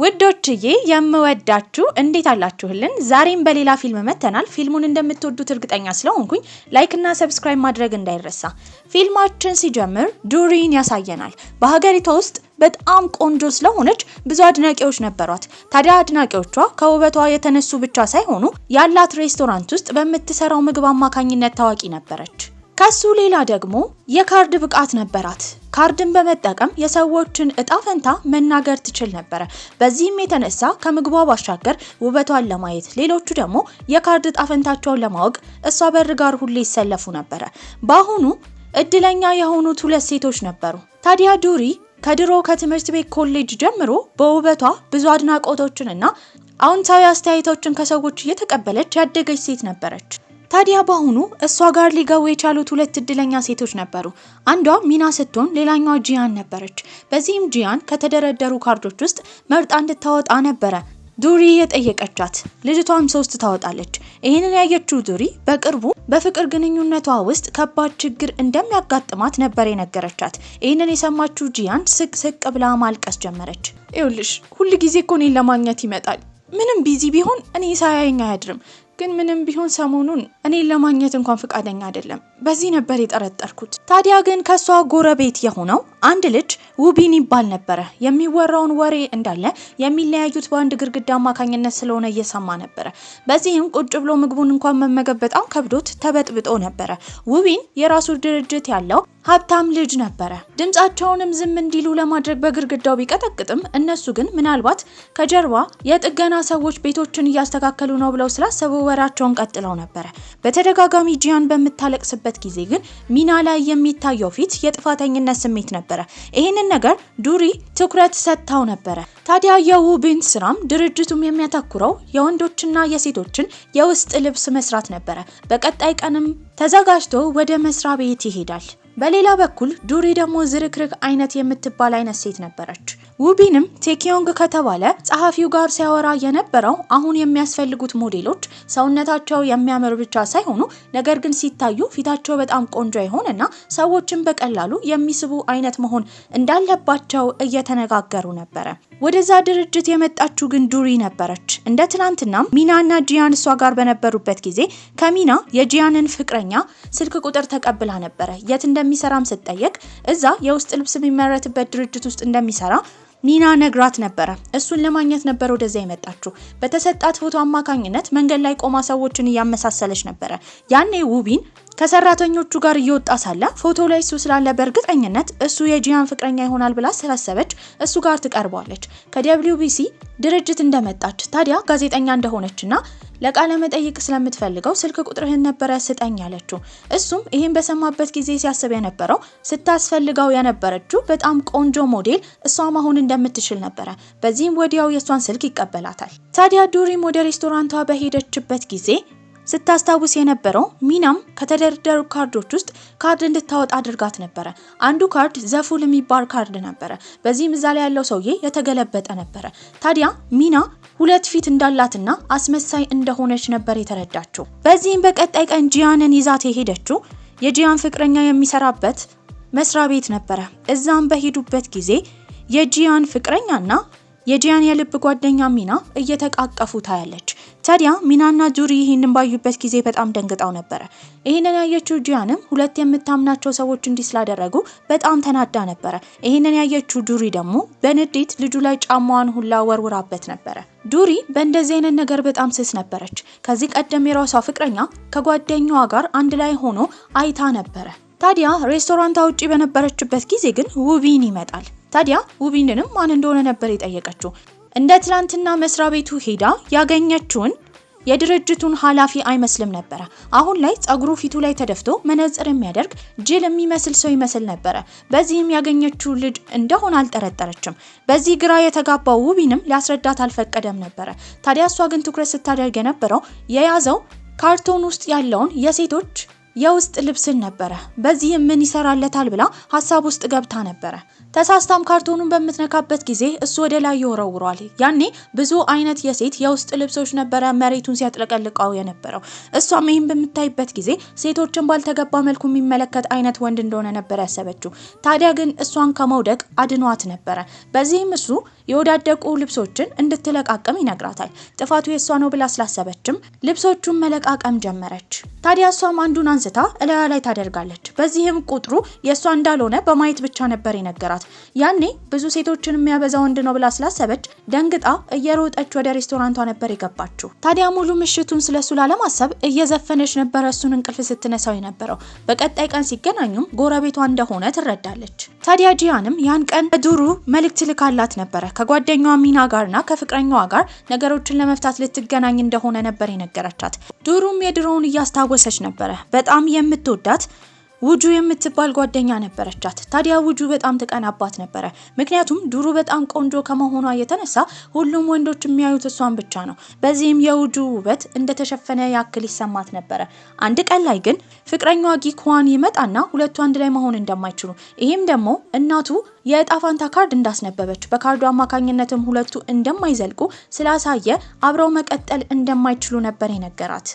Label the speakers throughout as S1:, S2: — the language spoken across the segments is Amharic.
S1: ውዶችዬ የምወዳችሁ እንዴት አላችሁልን? ዛሬም በሌላ ፊልም መተናል። ፊልሙን እንደምትወዱት እርግጠኛ ስለሆንኩኝ ላይክ እና ሰብስክራይብ ማድረግ እንዳይረሳ። ፊልማችን ሲጀምር ዱሪን ያሳየናል። በሀገሪቷ ውስጥ በጣም ቆንጆ ስለሆነች ብዙ አድናቂዎች ነበሯት። ታዲያ አድናቂዎቿ ከውበቷ የተነሱ ብቻ ሳይሆኑ ያላት ሬስቶራንት ውስጥ በምትሰራው ምግብ አማካኝነት ታዋቂ ነበረች። ከሱ ሌላ ደግሞ የካርድ ብቃት ነበራት። ካርድን በመጠቀም የሰዎችን እጣ ፈንታ መናገር ትችል ነበር። በዚህም የተነሳ ከምግቧ ባሻገር ውበቷን ለማየት ሌሎቹ ደግሞ የካርድ እጣ ፈንታቸውን ለማወቅ እሷ በር ጋር ሁሌ ይሰለፉ ነበር። በአሁኑ እድለኛ የሆኑት ሁለት ሴቶች ነበሩ። ታዲያ ዱሪ ከድሮ ከትምህርት ቤት ኮሌጅ ጀምሮ በውበቷ ብዙ አድናቆቶችንና አዎንታዊ አስተያየቶችን ከሰዎች እየተቀበለች ያደገች ሴት ነበረች። ታዲያ በአሁኑ እሷ ጋር ሊገቡ የቻሉት ሁለት እድለኛ ሴቶች ነበሩ። አንዷ ሚና ስትሆን ሌላኛዋ ጂያን ነበረች። በዚህም ጂያን ከተደረደሩ ካርዶች ውስጥ መርጣ እንድታወጣ ነበረ ዱሪ የጠየቀቻት። ልጅቷም 3 ታወጣለች። ይህንን ያየችው ዱሪ በቅርቡ በፍቅር ግንኙነቷ ውስጥ ከባድ ችግር እንደሚያጋጥማት ነበር የነገረቻት። ይህንን የሰማችው ጂያን ስቅ ብላ ማልቀስ ጀመረች። ይኸውልሽ ሁል ጊዜ እኮ እኔን ለማግኘት ይመጣል። ምንም ቢዚ ቢሆን እኔ ሳያየኝ አያድርም። ግን ምንም ቢሆን ሰሞኑን እኔን ለማግኘት እንኳን ፈቃደኛ አይደለም። በዚህ ነበር የጠረጠርኩት። ታዲያ ግን ከሷ ጎረቤት የሆነው አንድ ልጅ ውቢን ይባል ነበረ። የሚወራውን ወሬ እንዳለ የሚለያዩት በአንድ ግድግዳ አማካኝነት ስለሆነ እየሰማ ነበረ። በዚህም ቁጭ ብሎ ምግቡን እንኳን መመገብ በጣም ከብዶት ተበጥብጦ ነበረ። ውቢን የራሱ ድርጅት ያለው ሀብታም ልጅ ነበረ። ድምጻቸውንም ዝም እንዲሉ ለማድረግ በግድግዳው ቢቀጠቅጥም እነሱ ግን ምናልባት ከጀርባ የጥገና ሰዎች ቤቶችን እያስተካከሉ ነው ብለው ስላሰቡ ወራቸውን ቀጥለው ነበረ። በተደጋጋሚ ጂያን በምታለቅስበት ጊዜ ግን ሚና ላይ የሚታየው ፊት የጥፋተኝነት ስሜት ነበረ። ይህንን ነገር ዱሪ ትኩረት ሰጥታው ነበረ። ታዲያ የውቢን ስራም ድርጅቱም የሚያተኩረው የወንዶችና የሴቶችን የውስጥ ልብስ መስራት ነበረ። በቀጣይ ቀንም ተዘጋጅቶ ወደ መስሪያ ቤት ይሄዳል። በሌላ በኩል ዱሪ ደግሞ ዝርክርክ አይነት የምትባል አይነት ሴት ነበረች። ውቢንም ቴኪዮንግ ከተባለ ጸሐፊው ጋር ሲያወራ የነበረው አሁን የሚያስፈልጉት ሞዴሎች ሰውነታቸው የሚያምር ብቻ ሳይሆኑ ነገር ግን ሲታዩ ፊታቸው በጣም ቆንጆ የሆነና ሰዎችን በቀላሉ የሚስቡ አይነት መሆን እንዳለባቸው እየተነጋገሩ ነበረ። ወደዛ ድርጅት የመጣችው ግን ዱሪ ነበረች። እንደ ትናንትናም ሚናና ጂያን እሷ ጋር በነበሩበት ጊዜ ከሚና የጂያንን ፍቅረኛ ስልክ ቁጥር ተቀብላ ነበረ። የት እንደሚሰራም ስትጠየቅ እዛ የውስጥ ልብስ የሚመረትበት ድርጅት ውስጥ እንደሚሰራ ሚና ነግራት ነበረ። እሱን ለማግኘት ነበር ወደዛ የመጣችው። በተሰጣት ፎቶ አማካኝነት መንገድ ላይ ቆማ ሰዎችን እያመሳሰለች ነበረ። ያኔ ውቢን ከሰራተኞቹ ጋር እየወጣ ሳለ ፎቶ ላይ እሱ ስላለ በእርግጠኝነት እሱ የጂያን ፍቅረኛ ይሆናል ብላ ስላሰበች እሱ ጋር ትቀርባለች። ከደብሊውቢሲ ድርጅት እንደመጣች ታዲያ ጋዜጠኛ እንደሆነችና ለቃለ መጠይቅ ስለምትፈልገው ስልክ ቁጥርህን ነበረ ስጠኝ ያለችው። እሱም ይሄን በሰማበት ጊዜ ሲያስብ የነበረው ስታስፈልገው የነበረችው በጣም ቆንጆ ሞዴል እሷ መሆን እንደምትችል ነበረ። በዚህም ወዲያው የሷን ስልክ ይቀበላታል። ታዲያ ዱሪም ወደ ሬስቶራንቷ በሄደችበት ጊዜ ስታስታውስ የነበረው ሚናም ከተደረደሩ ካርዶች ውስጥ ካርድ እንድታወጣ አድርጋት ነበረ። አንዱ ካርድ ዘፉል የሚባል ካርድ ነበረ። በዚህም እዛ ላይ ያለው ሰውዬ የተገለበጠ ነበረ። ታዲያ ሚና ሁለት ፊት እንዳላትና አስመሳይ እንደሆነች ነበር የተረዳችው። በዚህም በቀጣይ ቀን ጂያንን ይዛት የሄደችው የጂያን ፍቅረኛ የሚሰራበት መስሪያ ቤት ነበረ። እዛም በሄዱበት ጊዜ የጂያን ፍቅረኛና የጂያን የልብ ጓደኛ ሚና እየተቃቀፉ ታያለች። ታዲያ ሚናና ዱሪ ይህንን ባዩበት ጊዜ በጣም ደንግጣው ነበረ። ይህንን ያየችው ጂያንም ሁለት የምታምናቸው ሰዎች እንዲህ ስላደረጉ በጣም ተናዳ ነበረ። ይህንን ያየችው ዱሪ ደግሞ በንዴት ልጁ ላይ ጫማዋን ሁላ ወርውራበት ነበረ። ዱሪ በእንደዚህ አይነት ነገር በጣም ስስ ነበረች። ከዚህ ቀደም የራሷ ፍቅረኛ ከጓደኛዋ ጋር አንድ ላይ ሆኖ አይታ ነበረ። ታዲያ ሬስቶራንቷ ውጪ በነበረችበት ጊዜ ግን ውቢን ይመጣል። ታዲያ ውቢንንም ማን እንደሆነ ነበር የጠየቀችው። እንደ ትላንትና መስሪያ ቤቱ ሄዳ ያገኘችውን የድርጅቱን ኃላፊ አይመስልም ነበረ። አሁን ላይ ጸጉሩ ፊቱ ላይ ተደፍቶ መነጽር የሚያደርግ ጅል የሚመስል ሰው ይመስል ነበረ። በዚህም ያገኘችው ልጅ እንደሆነ አልጠረጠረችም። በዚህ ግራ የተጋባው ውቢንም ሊያስረዳት አልፈቀደም ነበረ። ታዲያ እሷ ግን ትኩረት ስታደርግ የነበረው የያዘው ካርቶን ውስጥ ያለውን የሴቶች የውስጥ ልብስን ነበረ። በዚህም ምን ይሰራለታል ብላ ሀሳብ ውስጥ ገብታ ነበረ። ተሳስታም ካርቶኑን በምትነካበት ጊዜ እሱ ወደ ላይ ይወረውራል። ያኔ ብዙ አይነት የሴት የውስጥ ልብሶች ነበረ መሬቱን ሲያጥለቀልቀው የነበረው። እሷም ይህን በምታይበት ጊዜ ሴቶችን ባልተገባ መልኩ የሚመለከት አይነት ወንድ እንደሆነ ነበር ያሰበችው። ታዲያ ግን እሷን ከመውደቅ አድኗት ነበረ። በዚህም እሱ የወዳደቁ ልብሶችን እንድትለቃቀም ይነግራታል። ጥፋቱ የሷ ነው ብላ ስላሰበችም ልብሶቹን መለቃቀም ጀመረች። ታዲያ እሷም አንዱን አንስታ እላያ ላይ ታደርጋለች። በዚህም ቁጥሩ የሷ እንዳልሆነ በማየት ብቻ ነበር የነገራት። ያኔ ብዙ ሴቶችን የሚያበዛ ወንድ ነው ብላ ስላሰበች ደንግጣ እየሮጠች ወደ ሬስቶራንቷ ነበር የገባችው። ታዲያ ሙሉ ምሽቱን ስለሱ ላለማሰብ እየዘፈነች ነበር እሱን እንቅልፍ ስትነሳው የነበረው። በቀጣይ ቀን ሲገናኙም ጎረቤቷ እንደሆነ ትረዳለች። ታዲያ ጂያንም ያን ቀን ዱሩ መልእክት ልካላት ነበረ። ከጓደኛዋ ሚና ጋርና ከፍቅረኛዋ ጋር ነገሮችን ለመፍታት ልትገናኝ እንደሆነ ነበር የነገረቻት። ዱሩም የድሮውን እያስታወሰች ነበረ። በጣም የምትወዳት ውጁ የምትባል ጓደኛ ነበረቻት። ታዲያ ውጁ በጣም ትቀናባት ነበረ። ምክንያቱም ዱሩ በጣም ቆንጆ ከመሆኗ የተነሳ ሁሉም ወንዶች የሚያዩት እሷን ብቻ ነው። በዚህም የውጁ ውበት እንደተሸፈነ ያክል ይሰማት ነበረ። አንድ ቀን ላይ ግን ፍቅረኛዋ ጊኳን ይመጣና ሁለቱ አንድ ላይ መሆን እንደማይችሉ ይህም ደግሞ እናቱ የእጣ ፋንታ ካርድ እንዳስነበበች በካርዱ አማካኝነትም ሁለቱ እንደማይዘልቁ ስላሳየ አብረው መቀጠል እንደማይችሉ ነበር የነገራት።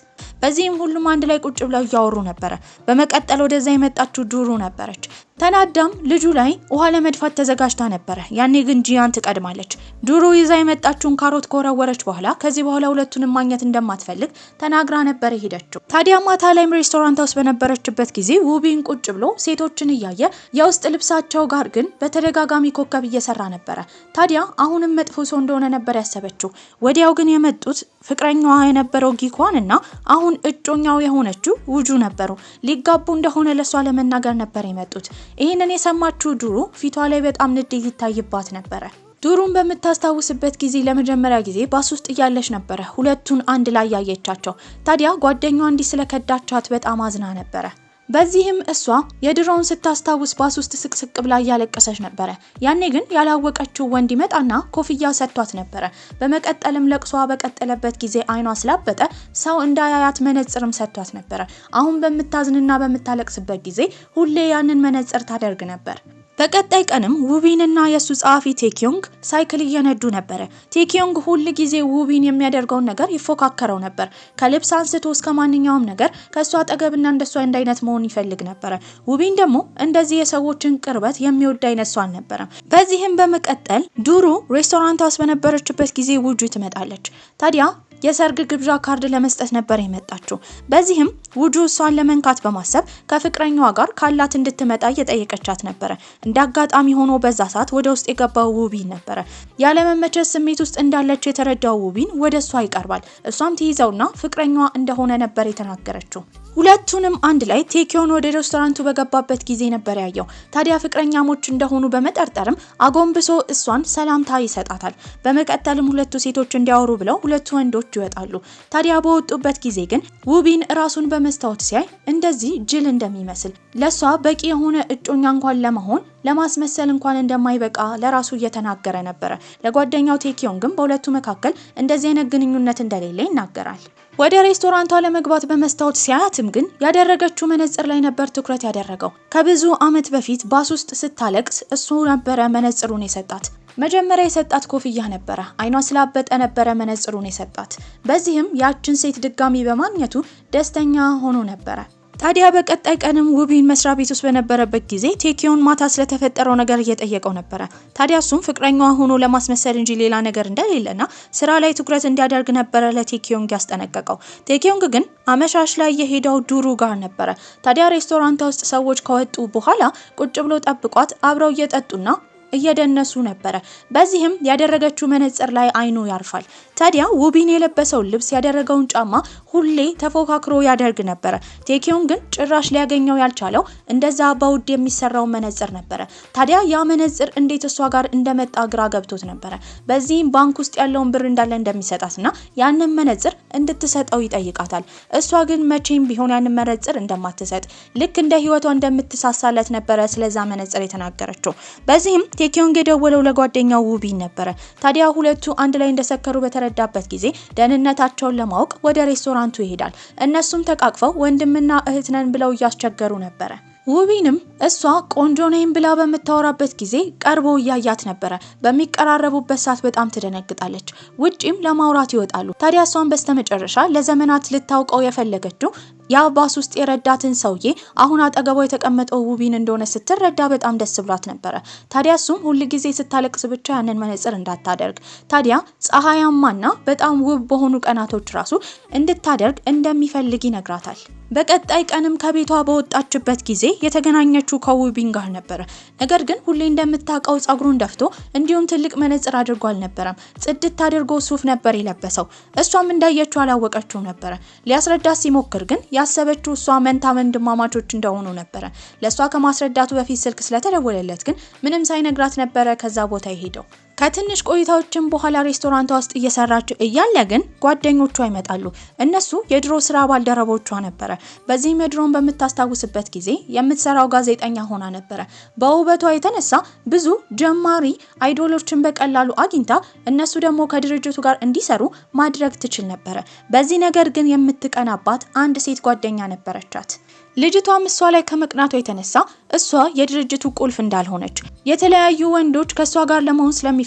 S1: በዚህም ሁሉም አንድ ላይ ቁጭ ብለው እያወሩ ነበረ። በመቀጠል ወደዛ የመጣችው ዱሩ ነበረች። ተናዳም ልጁ ላይ ውሃ ለመድፋት ተዘጋጅታ ነበረ። ያኔ ግን ጂያን ትቀድማለች። ዱሩ ይዛ የመጣችውን ካሮት ከወረወረች በኋላ ከዚህ በኋላ ሁለቱንም ማግኘት እንደማትፈልግ ተናግራ ነበር ሄደችው። ታዲያ ማታ ላይ ሬስቶራንት ውስጥ በነበረችበት ጊዜ ውቢን ቁጭ ብሎ ሴቶችን እያየ የውስጥ ልብሳቸው ጋር ግን በተደጋጋሚ ኮከብ እየሰራ ነበረ። ታዲያ አሁንም መጥፎ ሰው እንደሆነ ነበር ያሰበችው። ወዲያው ግን የመጡት ፍቅረኛዋ የነበረው ጊኳን እና አሁን እጮኛው የሆነችው ውጁ ነበሩ። ሊጋቡ እንደሆነ ለሷ ለመናገር ነበር የመጡት። ይህንን የሰማችው ዱሩ ፊቷ ላይ በጣም ንዴት ይታይባት ነበረ። ዱሩን በምታስታውስበት ጊዜ ለመጀመሪያ ጊዜ ባስ ውስጥ እያለች ነበረ ሁለቱን አንድ ላይ ያየቻቸው። ታዲያ ጓደኛዋ እንዲህ ስለከዳቻት በጣም አዝና ነበረ። በዚህም እሷ የድሮውን ስታስታውስ ባስ ውስጥ ስቅስቅ ብላ እያለቀሰች ነበረ። ያኔ ግን ያላወቀችው ወንድ ይመጣና ኮፍያ ሰጥቷት ነበረ። በመቀጠልም ለቅሷ በቀጠለበት ጊዜ አይኗ ስላበጠ ሰው እንዳያያት መነጽርም ሰጥቷት ነበረ። አሁን በምታዝንና በምታለቅስበት ጊዜ ሁሌ ያንን መነጽር ታደርግ ነበር። በቀጣይ ቀንም ውቢንና የሱ ጸሐፊ ቴኪዮንግ ሳይክል እየነዱ ነበረ። ቴኪዮንግ ሁል ጊዜ ውቢን የሚያደርገውን ነገር ይፎካከረው ነበር። ከልብስ አንስቶ እስከ ማንኛውም ነገር ከሱ አጠገብና እንደሷ አንድ አይነት መሆን ይፈልግ ነበረ። ውቢን ደግሞ እንደዚህ የሰዎችን ቅርበት የሚወድ አይነት ሰው አልነበረም። በዚህም በመቀጠል ዱሩ ሬስቶራንት ውስጥ በነበረችበት ጊዜ ውጁ ትመጣለች። ታዲያ የሰርግ ግብዣ ካርድ ለመስጠት ነበር የመጣችው። በዚህም ውጁ እሷን ለመንካት በማሰብ ከፍቅረኛዋ ጋር ካላት እንድትመጣ እየጠየቀቻት ነበረ። እንዳጋጣሚ ሆኖ በዛ ሰዓት ወደ ውስጥ የገባው ውቢን ነበረ። ያለመመቸት ስሜት ውስጥ እንዳለች የተረዳው ውቢን ወደ እሷ ይቀርባል። እሷም ትይዘውና ፍቅረኛዋ እንደሆነ ነበር የተናገረችው። ሁለቱንም አንድ ላይ ቴኪዮን ወደ ሬስቶራንቱ በገባበት ጊዜ ነበር ያየው። ታዲያ ፍቅረኛሞች እንደሆኑ በመጠርጠርም አጎንብሶ እሷን ሰላምታ ይሰጣታል። በመቀጠልም ሁለቱ ሴቶች እንዲያወሩ ብለው ሁለቱ ወንዶች ይወጣሉ። ታዲያ በወጡበት ጊዜ ግን ውቢን ራሱን በመስታወት ሲያይ እንደዚህ ጅል እንደሚመስል ለሷ በቂ የሆነ እጮኛ እንኳን ለመሆን ለማስመሰል እንኳን እንደማይበቃ ለራሱ እየተናገረ ነበረ። ለጓደኛው ቴኪዮንግም በሁለቱ መካከል እንደዚህ አይነት ግንኙነት እንደሌለ ይናገራል። ወደ ሬስቶራንቷ ለመግባት በመስታወት ሲያያትም ግን ያደረገችው መነጽር ላይ ነበር ትኩረት ያደረገው። ከብዙ ዓመት በፊት ባስ ውስጥ ስታለቅስ እሱ ነበረ መነጽሩን የሰጣት። መጀመሪያ የሰጣት ኮፍያ ነበረ። አይኗ ስላበጠ ነበረ መነጽሩን የሰጣት። በዚህም ያችን ሴት ድጋሚ በማግኘቱ ደስተኛ ሆኖ ነበረ። ታዲያ በቀጣይ ቀንም ውቢን መስሪያ ቤት ውስጥ በነበረበት ጊዜ ቴኪዮን ማታ ስለተፈጠረው ነገር እየጠየቀው ነበረ። ታዲያ እሱም ፍቅረኛዋ ሆኖ ለማስመሰል እንጂ ሌላ ነገር እንደሌለና ስራ ላይ ትኩረት እንዲያደርግ ነበረ ለቴኪዮንግ ያስጠነቀቀው። ቴኪዮንግ ግን አመሻሽ ላይ የሄደው ዱሩ ጋር ነበረ። ታዲያ ሬስቶራንት ውስጥ ሰዎች ከወጡ በኋላ ቁጭ ብሎ ጠብቋት አብረው እየጠጡና እየደነሱ ነበረ። በዚህም ያደረገችው መነጽር ላይ አይኑ ያርፋል። ታዲያ ውቢን የለበሰው ልብስ ያደረገውን ጫማ ሁሌ ተፎካክሮ ያደርግ ነበረ። ቴኪዮን ግን ጭራሽ ሊያገኘው ያልቻለው እንደዛ በውድ የሚሰራው መነጽር ነበረ። ታዲያ ያ መነጽር እንዴት እሷ ጋር እንደመጣ ግራ ገብቶት ነበረ። በዚህም ባንክ ውስጥ ያለውን ብር እንዳለ እንደሚሰጣትና ያንን መነጽር እንድትሰጠው ይጠይቃታል። እሷ ግን መቼም ቢሆን ያን መነጽር እንደማትሰጥ ልክ እንደ ህይወቷ እንደምትሳሳለት ነበረ ስለዛ መነጽር የተናገረችው። በዚህም ቴኪዮንግ የደወለው ለጓደኛው ውቢን ነበረ። ታዲያ ሁለቱ አንድ ላይ እንደሰከሩ በተረዳበት ጊዜ ደህንነታቸውን ለማወቅ ወደ ሬስቶራንቱ ይሄዳል። እነሱም ተቃቅፈው ወንድምና እህት ነን ብለው እያስቸገሩ ነበረ። ውቢንም እሷ ቆንጆ ነኝ ብላ በምታወራበት ጊዜ ቀርቦ እያያት ነበረ። በሚቀራረቡበት ሰዓት በጣም ትደነግጣለች። ውጪም ለማውራት ይወጣሉ። ታዲያ እሷን በስተመጨረሻ ለዘመናት ልታውቀው የፈለገችው ያ ባስ ውስጥ የረዳትን ሰውዬ አሁን አጠገቧ የተቀመጠው ውቢን እንደሆነ ስትረዳ በጣም ደስ ብሏት ነበረ። ታዲያ እሱም ሁል ጊዜ ስታለቅስ ብቻ ያንን መነጽር እንዳታደርግ፣ ታዲያ ፀሐያማና በጣም ውብ በሆኑ ቀናቶች ራሱ እንድታደርግ እንደሚፈልግ ይነግራታል። በቀጣይ ቀንም ከቤቷ በወጣችበት ጊዜ የተገናኘችው ከውቢን ጋር ነበረ። ነገር ግን ሁሌ እንደምታውቀው ጸጉሩን ደፍቶ እንዲሁም ትልቅ መነጽር አድርጎ አልነበረም። ጽድት አድርጎ ሱፍ ነበር የለበሰው። እሷም እንዳየችው አላወቀችው ነበረ። ሊያስረዳት ሲሞክር ግን ያሰበችው እሷ መንታ ወንድማማቾች እንደሆኑ ነበረ። ለሷ ከማስረዳቱ በፊት ስልክ ስለተደወለለት ግን ምንም ሳይነግራት ነበረ ከዛ ቦታ ይሄደው። ከትንሽ ቆይታዎችም በኋላ ሬስቶራንቷ ውስጥ እየሰራች እያለ ግን ጓደኞቿ ይመጣሉ። እነሱ የድሮ ስራ ባልደረቦቿ ነበረ። በዚህም የድሮን በምታስታውስበት ጊዜ የምትሰራው ጋዜጠኛ ሆና ነበረ። በውበቷ የተነሳ ብዙ ጀማሪ አይዶሎችን በቀላሉ አግኝታ እነሱ ደግሞ ከድርጅቱ ጋር እንዲሰሩ ማድረግ ትችል ነበረ። በዚህ ነገር ግን የምትቀናባት አንድ ሴት ጓደኛ ነበረቻት። ልጅቷም እሷ ላይ ከመቅናቷ የተነሳ እሷ የድርጅቱ ቁልፍ እንዳልሆነች የተለያዩ ወንዶች ከሷ ጋር ለመሆን ስለሚፈልጉ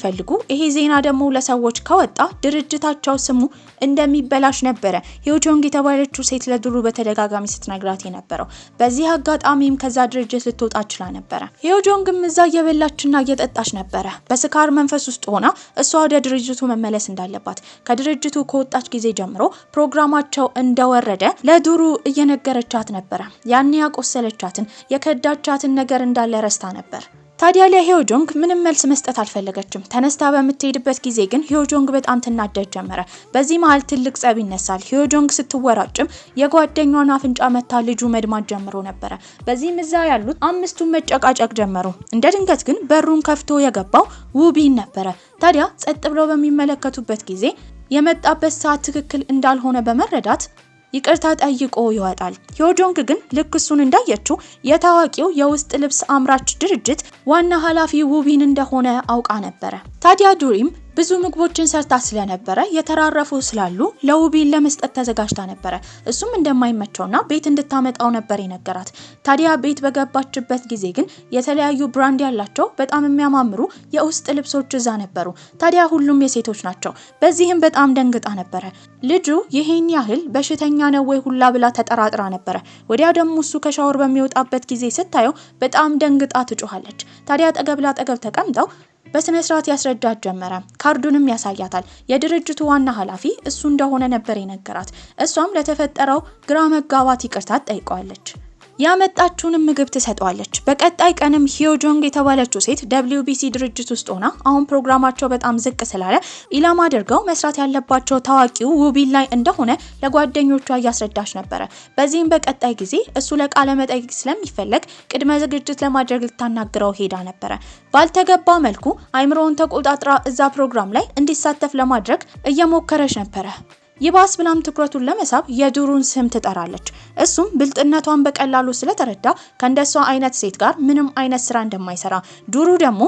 S1: ይሄ ዜና ደግሞ ለሰዎች ከወጣ ድርጅታቸው ስሙ እንደሚበላሽ ነበረ ሂዮጆንግ የተባለችው ሴት ለድሩ በተደጋጋሚ ስትነግራት የነበረው። በዚህ አጋጣሚም ከዛ ድርጅት ልትወጣ ችላ ነበረ። ሂዮጆንግም እዛ እየበላችና እየጠጣች ነበረ። በስካር መንፈስ ውስጥ ሆና እሷ ወደ ድርጅቱ መመለስ እንዳለባት ከድርጅቱ ከወጣች ጊዜ ጀምሮ ፕሮግራማቸው እንደወረደ ለድሩ እየነገረቻት ነበረ። ያኔ ያቆሰለቻትን የከዳቻትን ነገር እንዳለ ረስታ ነበር። ታዲያ ለሂዮጆንግ ምንም መልስ መስጠት አልፈለገችም። ተነስታ በምትሄድበት ጊዜ ግን ሂዮጆንግ በጣም ትናደድ ጀመረ። በዚህ መሃል ትልቅ ጸብ ይነሳል። ሂዮጆንግ ስትወራጭም የጓደኛዋን አፍንጫ መታ ልጁ መድማት ጀምሮ ነበረ። በዚህም እዛ ያሉት አምስቱም መጨቃጨቅ ጀመሩ። እንደ ድንገት ግን በሩን ከፍቶ የገባው ውቢን ነበረ። ታዲያ ጸጥ ብለው በሚመለከቱበት ጊዜ የመጣበት ሰዓት ትክክል እንዳልሆነ በመረዳት ይቅርታ ጠይቆ ይወጣል። ሂዮጆንግ ግን ልክ እሱን እንዳየችው የታዋቂው የውስጥ ልብስ አምራች ድርጅት ዋና ኃላፊ ውቢን እንደሆነ አውቃ ነበረ። ታዲያ ዱሪም ብዙ ምግቦችን ሰርታ ስለነበረ የተራረፉ ስላሉ ለውቢን ለመስጠት ተዘጋጅታ ነበረ። እሱም እንደማይመቸውና ቤት እንድታመጣው ነበር የነገራት። ታዲያ ቤት በገባችበት ጊዜ ግን የተለያዩ ብራንድ ያላቸው በጣም የሚያማምሩ የውስጥ ልብሶች እዛ ነበሩ። ታዲያ ሁሉም የሴቶች ናቸው። በዚህም በጣም ደንግጣ ነበረ። ልጁ ይሄን ያህል በሽተኛ ነው ወይ ሁላ ብላ ተጠራጥራ ነበረ። ወዲያ ደግሞ እሱ ከሻወር በሚወጣበት ጊዜ ስታየው በጣም ደንግጣ ትጮሃለች። ታዲያ አጠገብ ላጠገብ ተቀምጠው በስነ ስርዓት ያስረዳት ጀመረ። ካርዱንም ያሳያታል። የድርጅቱ ዋና ኃላፊ እሱ እንደሆነ ነበር የነገራት። እሷም ለተፈጠረው ግራ መጋባት ይቅርታ ጠይቀዋለች። ያመጣችውንም ምግብ ትሰጠዋለች። በቀጣይ ቀንም ሂዮጆንግ የተባለችው ሴት WBC ድርጅት ውስጥ ሆና አሁን ፕሮግራማቸው በጣም ዝቅ ስላለ ኢላማ አድርገው መስራት ያለባቸው ታዋቂው ውቢን ላይ እንደሆነ ለጓደኞቿ እያስረዳች ነበረ። በዚህም በቀጣይ ጊዜ እሱ ለቃለ መጠይቅ ስለሚፈለግ ቅድመ ዝግጅት ለማድረግ ልታናግረው ሄዳ ነበረ። ባልተገባ መልኩ አይምሮውን ተቆጣጥራ እዛ ፕሮግራም ላይ እንዲሳተፍ ለማድረግ እየሞከረች ነበረ። ይባስ ብላም ትኩረቱን ለመሳብ የዱሩን ስም ትጠራለች። እሱም ብልጥነቷን በቀላሉ ስለተረዳ ከእንደሷ አይነት ሴት ጋር ምንም አይነት ስራ እንደማይሰራ ዱሩ ደግሞ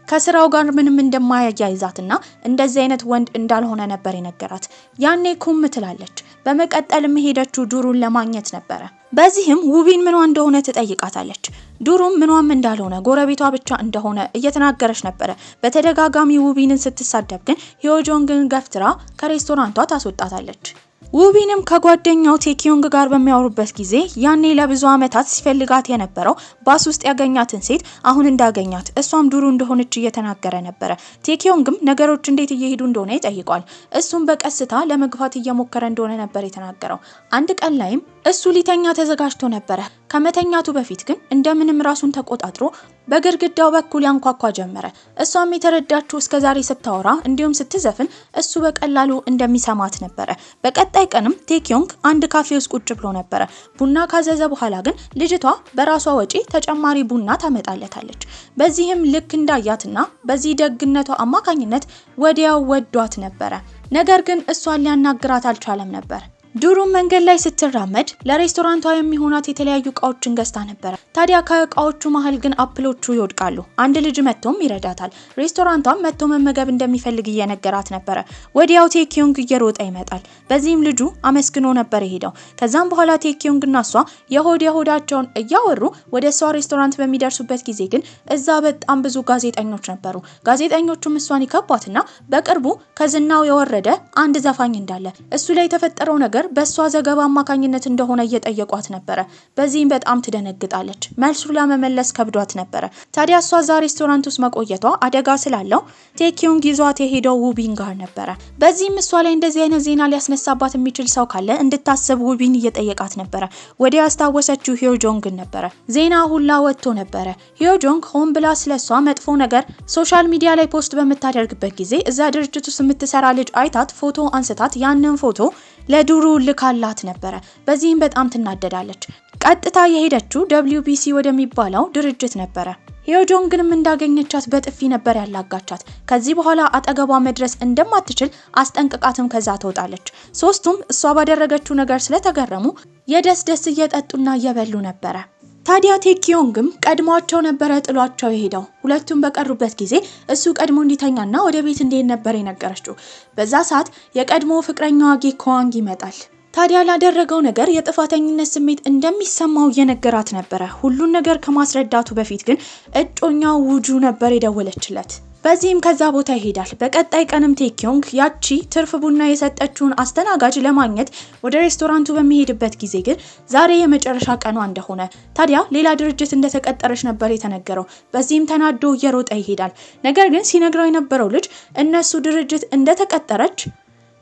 S1: ከስራው ጋር ምንም እንደማያያይዛትና እንደዚህ አይነት ወንድ እንዳልሆነ ነበር የነገራት። ያኔ ኩም ትላለች። በመቀጠልም ሄደችው ዱሩን ለማግኘት ነበረ። በዚህም ውቢን ምኗ እንደሆነ ትጠይቃታለች። ዱሩም ምኗም እንዳልሆነ ጎረቤቷ ብቻ እንደሆነ እየተናገረች ነበረ። በተደጋጋሚ ውቢንን ስትሳደብ ግን ሂዮጆንግን ገፍትራ ከሬስቶራንቷ ታስወጣታለች። ውቢንም ከጓደኛው ቴኪዮንግ ጋር በሚያወሩበት ጊዜ ያኔ ለብዙ አመታት ሲፈልጋት የነበረው ባስ ውስጥ ያገኛትን ሴት አሁን እንዳገኛት እሷም ዱሩ እንደሆነች እየተናገረ ነበረ። ቴኪዮንግም ነገሮች እንዴት እየሄዱ እንደሆነ ይጠይቋል። እሱም በቀስታ ለመግፋት እየሞከረ እንደሆነ ነበር የተናገረው። አንድ ቀን ላይም እሱ ሊተኛ ተዘጋጅቶ ነበረ። ከመተኛቱ በፊት ግን እንደምንም ራሱን ተቆጣጥሮ በግድግዳው በኩል ያንኳኳ ጀመረ። እሷም የተረዳችው እስከዛሬ ስታወራ እንዲሁም ስትዘፍን እሱ በቀላሉ እንደሚሰማት ነበረ። በቀጣይ ቀንም ቴኪዮንግ አንድ ካፌ ውስጥ ቁጭ ብሎ ነበረ። ቡና ካዘዘ በኋላ ግን ልጅቷ በራሷ ወጪ ተጨማሪ ቡና ታመጣለታለች። በዚህም ልክ እንዳያትና በዚህ ደግነቷ አማካኝነት ወዲያው ወዷት ነበረ። ነገር ግን እሷን ሊያናግራት አልቻለም ነበር። ዱሩ መንገድ ላይ ስትራመድ ለሬስቶራንቷ የሚሆናት የተለያዩ እቃዎችን ገዝታ ነበር። ታዲያ ከእቃዎቹ መሃል ግን አፕሎቹ ይወድቃሉ። አንድ ልጅ መጥቶም ይረዳታል። ሬስቶራንቷም መጥቶ መመገብ እንደሚፈልግ እየነገራት ነበር። ወዲያው ቴኪዮንግ እየሮጠ ይመጣል። በዚህም ልጁ አመስግኖ ነበር የሄደው። ከዛም በኋላ ቴኪዮንግና እሷ የሆዳቸውን እያወሩ ወደ እሷ ሬስቶራንት በሚደርሱበት ጊዜ ግን እዛ በጣም ብዙ ጋዜጠኞች ነበሩ። ጋዜጠኞቹም እሷን ይከቧትና በቅርቡ ከዝናው የወረደ አንድ ዘፋኝ እንዳለ እሱ ላይ የተፈጠረው ነገር በሷ ዘገባ አማካኝነት እንደሆነ እየጠየቋት ነበር። በዚህም በጣም ትደነግጣለች። መልሱን ለመመለስ ከብዷት ነበር። ታዲያ እሷ ዛ ሬስቶራንት ውስጥ መቆየቷ አደጋ ስላለው ቴኪዮንግ ይዟት የሄደው ውቢን ጋር ነበር። በዚህም እሷ ላይ እንደዚህ አይነት ዜና ሊያስነሳባት የሚችል ሰው ካለ እንድታስብ ውቢን እየጠየቃት ነበር። ወዲያ ያስታወሰችው ሂዮጆንግ ነበር። ዜና ሁላ ወጥቶ ነበር። ሂዮጆንግ ሆን ብላ ስለሷ መጥፎ ነገር ሶሻል ሚዲያ ላይ ፖስት በምታደርግበት ጊዜ እዛ ድርጅት ውስጥ የምትሰራ ልጅ አይታት ፎቶ አንስታት ያንን ፎቶ ለዱሩ ልካላት ነበር። በዚህም በጣም ትናደዳለች። ቀጥታ የሄደችው WBC ወደሚባለው ድርጅት ነበር። ሂዮጆንግንም እንዳገኘቻት በጥፊ ነበር ያላጋቻት። ከዚህ በኋላ አጠገቧ መድረስ እንደማትችል አስጠንቅቃትም ከዛ ትወጣለች። ሶስቱም እሷ ባደረገችው ነገር ስለተገረሙ የደስ እየጠጡና እየበሉ ነበር። ታዲያ ቴኪዮንግም ቀድሟቸው ነበር ጥሏቸው የሄደው። ሁለቱም በቀሩበት ጊዜ እሱ ቀድሞ እንዲተኛና ወደ ቤት እንዲሄድ ነበር የነገረችው። በዛ ሰዓት የቀድሞ ፍቅረኛዋ ጊኮዋንግ ይመጣል። ታዲያ ላደረገው ነገር የጥፋተኝነት ስሜት እንደሚሰማው እየነገራት ነበር። ሁሉን ነገር ከማስረዳቱ በፊት ግን እጮኛው ውጁ ነበር የደወለችለት። በዚህም ከዛ ቦታ ይሄዳል። በቀጣይ ቀንም ቴኪዮንግ ያቺ ትርፍ ቡና የሰጠችውን አስተናጋጅ ለማግኘት ወደ ሬስቶራንቱ በሚሄድበት ጊዜ ግን ዛሬ የመጨረሻ ቀኗ እንደሆነ፣ ታዲያ ሌላ ድርጅት እንደተቀጠረች ነበር የተነገረው። በዚህም ተናዶ እየሮጠ ይሄዳል። ነገር ግን ሲነግረው የነበረው ልጅ እነሱ ድርጅት እንደተቀጠረች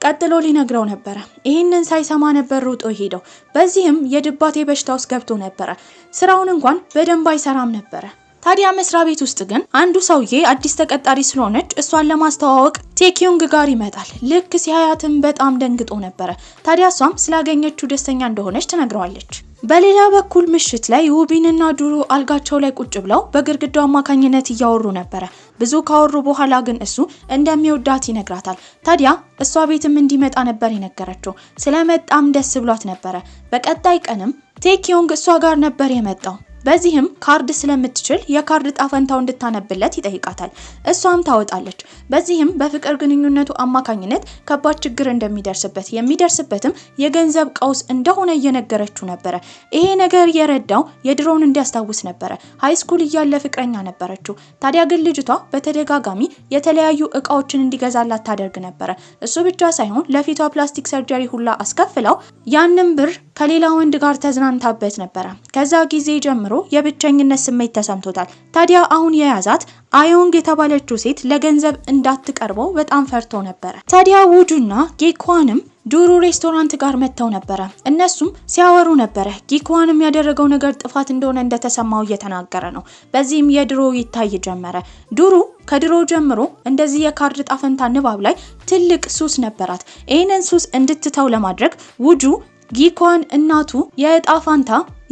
S1: ቀጥሎ ሊነግረው ነበር። ይህንን ሳይሰማ ነበር ሮጦ ሄደው። በዚህም የድባቴ በሽታ ውስጥ ገብቶ ነበር። ስራውን እንኳን በደንብ አይሰራም ነበር። ታዲያ መስሪያ ቤት ውስጥ ግን አንዱ ሰውዬ አዲስ ተቀጣሪ ስለሆነች እሷን ለማስተዋወቅ ቴኪዮንግ ጋር ይመጣል። ልክ ሲያያትም በጣም ደንግጦ ነበር። ታዲያ እሷም ስላገኘችው ደስተኛ እንደሆነች ትነግረዋለች። በሌላ በኩል ምሽት ላይ ውቢንና ዱሩ አልጋቸው ላይ ቁጭ ብለው በግድግዳው አማካኝነት እያወሩ ነበር። ብዙ ካወሩ በኋላ ግን እሱ እንደሚወዳት ይነግራታል። ታዲያ እሷ ቤትም እንዲመጣ ነበር የነገረችው። ስለመጣም ደስ ብሏት ነበር። በቀጣይ ቀንም ቴኪዮንግ እሷ ጋር ነበር የመጣው። በዚህም ካርድ ስለምትችል የካርድ ጣፈንታው እንድታነብለት ይጠይቃታል። እሷም ታወጣለች። በዚህም በፍቅር ግንኙነቱ አማካኝነት ከባድ ችግር እንደሚደርስበት የሚደርስበትም የገንዘብ ቀውስ እንደሆነ እየነገረችው ነበር። ይሄ ነገር የረዳው የድሮውን እንዲያስታውስ ነበር። ሃይስኩል እያለ ፍቅረኛ ነበረችው። ታዲያ ግን ልጅቷ በተደጋጋሚ የተለያዩ እቃዎችን እንዲገዛላት ታደርግ ነበር። እሱ ብቻ ሳይሆን ለፊቷ ፕላስቲክ ሰርጀሪ ሁላ አስከፍለው ያንን ብር ከሌላ ወንድ ጋር ተዝናንታበት ነበር። ከዛ ጊዜ ጀምሮ የብቸኝነት ስሜት ተሰምቶታል። ታዲያ አሁን የያዛት አዮንግ የተባለችው ሴት ለገንዘብ እንዳትቀርበው በጣም ፈርቶ ነበር። ታዲያ ውጁና ጌኳንም ዱሩ ሬስቶራንት ጋር መተው ነበር። እነሱም ሲያወሩ ነበር። ጌኳንም ያደረገው ነገር ጥፋት እንደሆነ እንደተሰማው እየተናገረ ነው። በዚህም የድሮ ይታይ ጀመረ። ዱሩ ከድሮ ጀምሮ እንደዚህ የካርድ ጣፈንታ ንባብ ላይ ትልቅ ሱስ ነበራት። ይህንን ሱስ እንድትተው ለማድረግ ውጁ ጊኳን እናቱ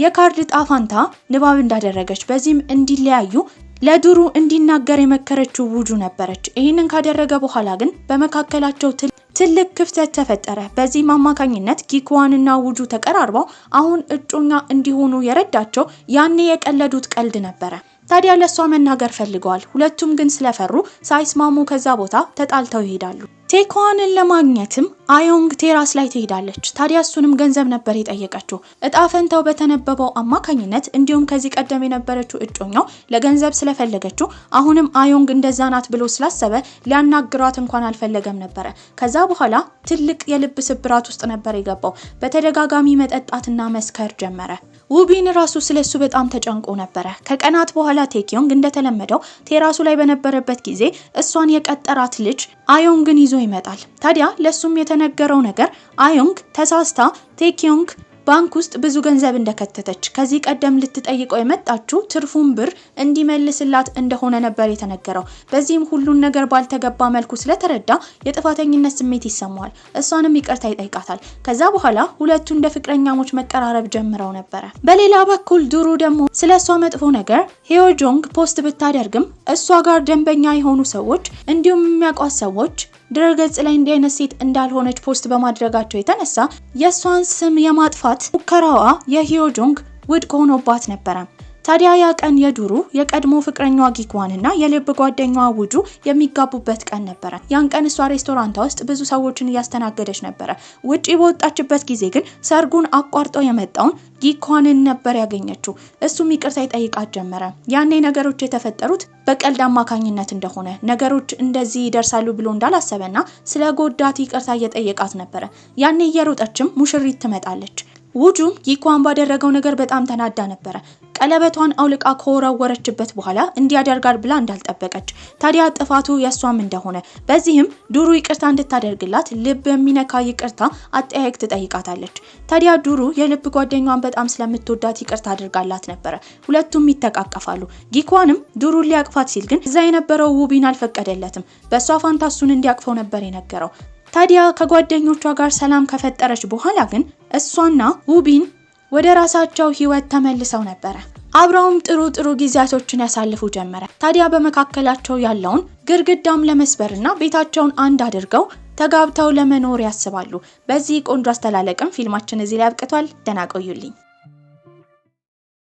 S1: የካርድ ጣፋንታ ንባብ እንዳደረገች በዚህም እንዲለያዩ ለዱሩ እንዲናገር የመከረችው ውጁ ነበረች። ይህንን ካደረገ በኋላ ግን በመካከላቸው ትልቅ ክፍተት ተፈጠረ። በዚህም አማካኝነት ጊኳንና ውጁ ተቀራርበው አሁን እጮኛ እንዲሆኑ የረዳቸው ያኔ የቀለዱት ቀልድ ነበረ። ታዲያ ለሷ መናገር ፈልገዋል። ሁለቱም ግን ስለፈሩ ሳይስማሙ ከዛ ቦታ ተጣልተው ይሄዳሉ። ቴኳንን ለማግኘትም አዮንግ ቴራስ ላይ ትሄዳለች። ታዲያ እሱንም ገንዘብ ነበር የጠየቀችው። እጣ ፈንታው በተነበበው አማካኝነት እንዲሁም ከዚህ ቀደም የነበረችው እጮኛው ለገንዘብ ስለፈለገችው አሁንም አዮንግ እንደዛ ናት ብሎ ስላሰበ ሊያናግራት እንኳን አልፈለገም ነበር። ከዛ በኋላ ትልቅ የልብ ስብራት ውስጥ ነበር የገባው። በተደጋጋሚ መጠጣትና መስከር ጀመረ። ውቢን ራሱ ስለሱ በጣም ተጨንቆ ነበር። ከቀናት በኋላ ቴኪዮንግ እንደተለመደው ቴራሱ ላይ በነበረበት ጊዜ እሷን የቀጠራት ልጅ አዮንግን ይዞ ይመጣል። ታዲያ ለሱም የተነገረው ነገር አዮንግ ተሳስታ ቴኪዮንግ ባንክ ውስጥ ብዙ ገንዘብ እንደከተተች ከዚህ ቀደም ልትጠይቀው የመጣችው ትርፉን ብር እንዲመልስላት እንደሆነ ነበር የተነገረው። በዚህም ሁሉን ነገር ባልተገባ መልኩ ስለተረዳ የጥፋተኝነት ስሜት ይሰማዋል። እሷንም ይቅርታ ይጠይቃታል። ከዛ በኋላ ሁለቱ እንደ ፍቅረኛሞች መቀራረብ ጀምረው ነበር። በሌላ በኩል ዱሩ ደግሞ ስለሷ መጥፎ ነገር ሂዮጆንግ ፖስት ብታደርግም እሷ ጋር ደንበኛ የሆኑ ሰዎች እንዲሁም የሚያውቋት ሰዎች ድረገጽ ላይ እንዲህ አይነት ሴት እንዳልሆነች ፖስት በማድረጋቸው የተነሳ የሷን ስም የማጥፋት ሙከራዋ የሂዮጆንግ ውድቅ ሆኖባት ነበር። ታዲያ ያ ቀን የዱሩ የቀድሞ ፍቅረኛዋ ጊኳንና የልብ ጓደኛዋ ውጁ የሚጋቡበት ቀን ነበር። ያን ቀን እሷ ሬስቶራንቷ ውስጥ ብዙ ሰዎችን እያስተናገደች ነበር። ውጪ በወጣችበት ጊዜ ግን ሰርጉን አቋርጦ የመጣውን ጊኳንን ነበር ያገኘችው። እሱም ይቅርታ ይጠይቃት ጀመረ። ያኔ ነገሮች የተፈጠሩት በቀልድ አማካኝነት እንደሆነ ነገሮች እንደዚህ ይደርሳሉ ብሎ እንዳላሰበና ስለ ጎዳት ይቅርታ እየጠየቃት ነበር። ያኔ እየሮጠችም ሙሽሪት ትመጣለች። ውጁም ጊኳን ባደረገው ነገር በጣም ተናዳ ነበር። ቀለበቷን አውልቃ ከወረወረችበት በኋላ እንዲያደርጋል ብላ እንዳልጠበቀች፣ ታዲያ ጥፋቱ የሷም እንደሆነ በዚህም ዱሩ ይቅርታ እንድታደርግላት ልብ የሚነካ ይቅርታ አጠያየቅ ትጠይቃታለች። ታዲያ ዱሩ የልብ ጓደኛዋን በጣም ስለምትወዳት ይቅርታ አድርጋላት ነበር። ሁለቱም ይተቃቀፋሉ። ጊኳንም ዱሩን ሊያቅፋት ሲል ግን እዛ የነበረው ውቢን አልፈቀደለትም። በሷ ፋንታ እሱን እንዲያቅፈው ነበር የነገረው። ታዲያ ከጓደኞቿ ጋር ሰላም ከፈጠረች በኋላ ግን እሷና ውቢን ወደ ራሳቸው ህይወት ተመልሰው ነበር። አብረውም ጥሩ ጊዜያቶችን ያሳልፉ ጀመረ። ታዲያ በመካከላቸው ያለውን ግርግዳም ለመስበርና ቤታቸውን አንድ አድርገው ተጋብተው ለመኖር ያስባሉ። በዚህ ቆንጆ አስተላለቅም ፊልማችን እዚህ ላይ አብቅቷል። ደህና ቆዩልኝ።